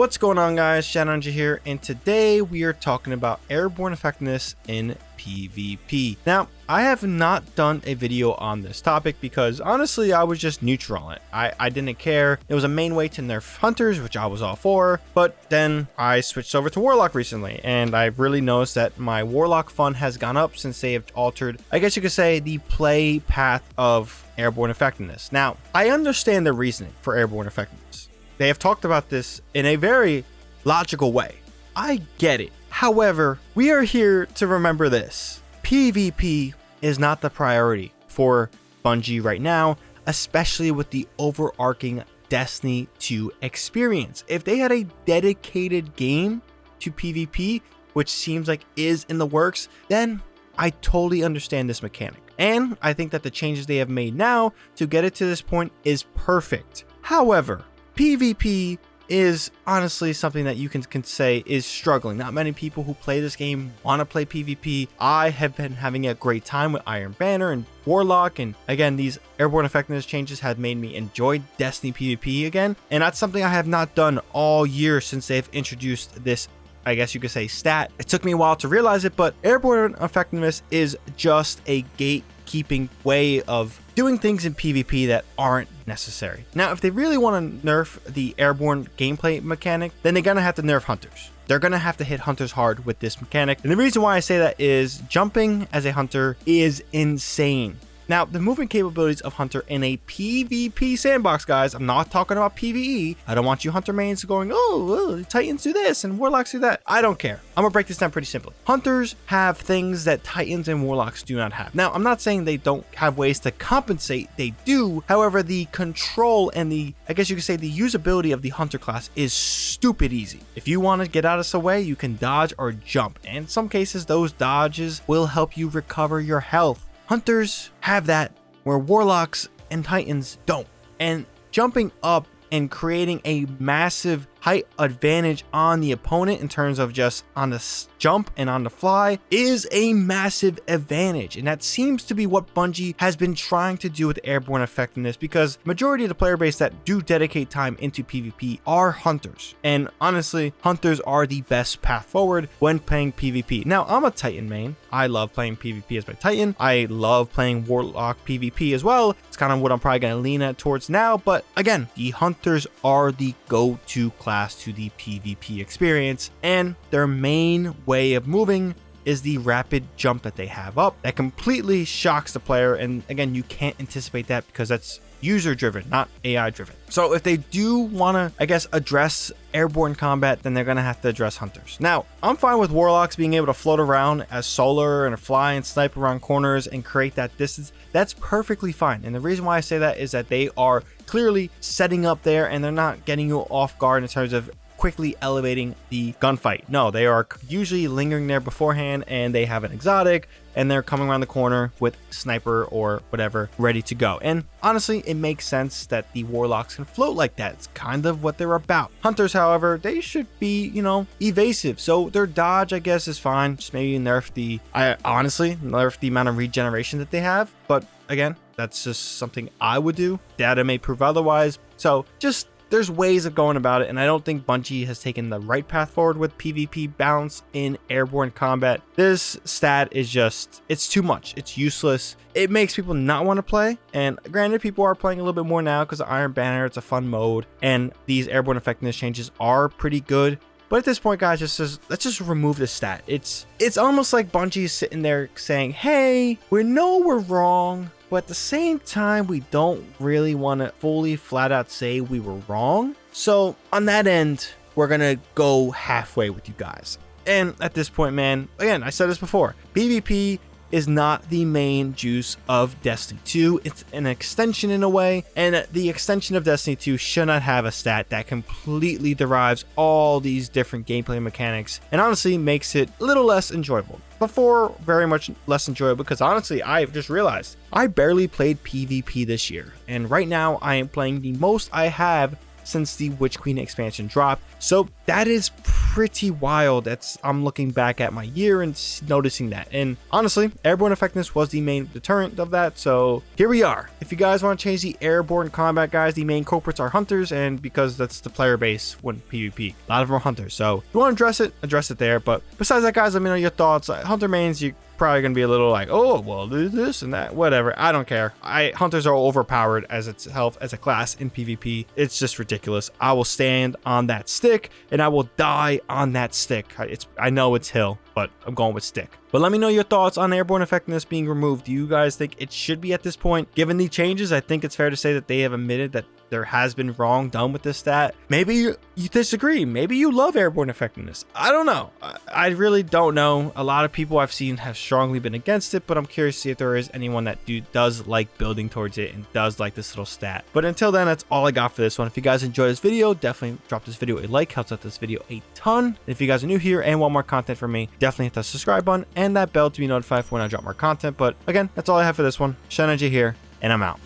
What's going on, guys? ShadowNinja here, and today we are talking about airborne effectiveness in PvP. Now, I have not done a video on this topic because honestly I was just neutral on it. I didn't care. It was a main way to nerf hunters, which I was all for, but then I switched over to Warlock recently, and I've really noticed that my Warlock fun has gone up since they have altered, I guess you could say, the play path of airborne effectiveness. Now, I understand the reasoning for airborne effectiveness. They have talked about this in a very logical way. I get it. However, we are here to remember this. PvP is not the priority for Bungie right now, especially with the overarching Destiny 2 experience. If they had a dedicated game to PvP, which seems like is in the works, then I totally understand this mechanic. And I think that the changes they have made now to get it to this point is perfect. However, PvP is honestly something that you can say is struggling. Not many people who play this game want to play PvP. I have been having a great time with Iron Banner and Warlock, and again, these airborne effectiveness changes have made me enjoy Destiny PvP again, and that's something I have not done all year since they've introduced this, I guess you could say, stat. It took me a while to realize it, but airborne effectiveness is just a gatekeeping way of doing things in PvP that aren't necessary. Now, if they really want to nerf the airborne gameplay mechanic, then they're gonna have to nerf hunters. They're gonna have to hit hunters hard with this mechanic. And the reason why I say that is jumping as a hunter is insane. Now, the movement capabilities of Hunter in a PvP sandbox, guys, I'm not talking about PvE. I don't want you Hunter mains going, oh, Titans do this and Warlocks do that. I don't care. I'm gonna break this down pretty simply. Hunters have things that Titans and Warlocks do not have. Now, I'm not saying they don't have ways to compensate. They do. However, the control and the, I guess you could say, the usability of the Hunter class is stupid easy. If you want to get out of the way, you can dodge or jump. And in some cases, those dodges will help you recover your health. Hunters have that where Warlocks and Titans don't. And jumping up and creating a massive height advantage on the opponent in terms of just on the jump and on the fly is a massive advantage. And that seems to be what Bungie has been trying to do with airborne effectiveness, because majority of the player base that do dedicate time into PvP are hunters. And honestly, hunters are the best path forward when playing PvP. Now, I'm a Titan main. I love playing PvP as my Titan. I love playing Warlock PvP as well. It's kind of what I'm probably going to lean at towards now. But again, the hunters are the go-to class to the PvP experience, and their main way of moving is the rapid jump that they have up that completely shocks the player. And again, you can't anticipate that because that's user driven, not AI driven. So if they do want to, I guess, address airborne combat, then they're going to have to address hunters. Now, I'm fine with Warlocks being able to float around as solar and fly and snipe around corners and create that distance. That's perfectly fine. And the reason why I say that is that they are clearly setting up there and they're not getting you off guard in terms of quickly elevating the gunfight. No, they are usually lingering there beforehand, and they have an exotic, and they're coming around the corner with sniper or whatever ready to go. And honestly, it makes sense that the Warlocks can float like that. It's kind of what they're about. Hunters, however, they should be, evasive. So their dodge, I guess, is fine. Just maybe nerf the amount of regeneration that they have. But again, that's just something I would do. Data may prove otherwise. So just there's ways of going about it, and I don't think Bungie has taken the right path forward with PvP balance in airborne combat. This stat is just, it's too much. It's useless. It makes people not want to play, and granted, people are playing a little bit more now because of Iron Banner. It's a fun mode, and these airborne effectiveness changes are pretty good. But at this point, guys, let's just remove the stat. It's almost like Bungie is sitting there saying, hey, we know we're wrong, but at the same time, we don't really want to fully flat out say we were wrong. So on that end, we're going to go halfway with you guys. And at this point, man, again, I said this before, PvP is not the main juice of Destiny 2. It's an extension in a way, and the extension of Destiny 2 should not have a stat that completely derives all these different gameplay mechanics and honestly makes it a little less enjoyable. Before, very much less enjoyable, because honestly, I've just realized I barely played PvP this year, and right now I am playing the most I have since the Witch Queen expansion dropped. So that is pretty wild. I'm looking back at my year and noticing that. And honestly, Airborne Effectiveness was the main deterrent of that. So here we are. If you guys want to change the airborne combat, guys, the main culprits are hunters, and because that's the player base when PvP, a lot of them are hunters. So if you want to address it there. But besides that, guys, let me know your thoughts. Hunter mains, you probably gonna be a little like, oh well, this and that, whatever. I don't care. Hunters are overpowered as itself as a class in PvP. It's just ridiculous. I will stand on that stick and I will die on that stick. I know it's hill, but I'm going with stick. But let me know your thoughts on Airborne Effectiveness being removed. Do you guys think it should be at this point? Given the changes, I think it's fair to say that they have admitted that there has been wrong done with this stat. Maybe you disagree. Maybe you love Airborne Effectiveness. I don't know. I really don't know. A lot of people I've seen have strongly been against it, but I'm curious to see if there is anyone that does like building towards it and does like this little stat. But until then, that's all I got for this one. If you guys enjoyed this video, definitely drop this video a like. Helps out this video a ton. And if you guys are new here and want more content from me, definitely hit that subscribe button and that bell to be notified for when I drop more content. But again, that's all I have for this one. ShadowNinja here, and I'm out.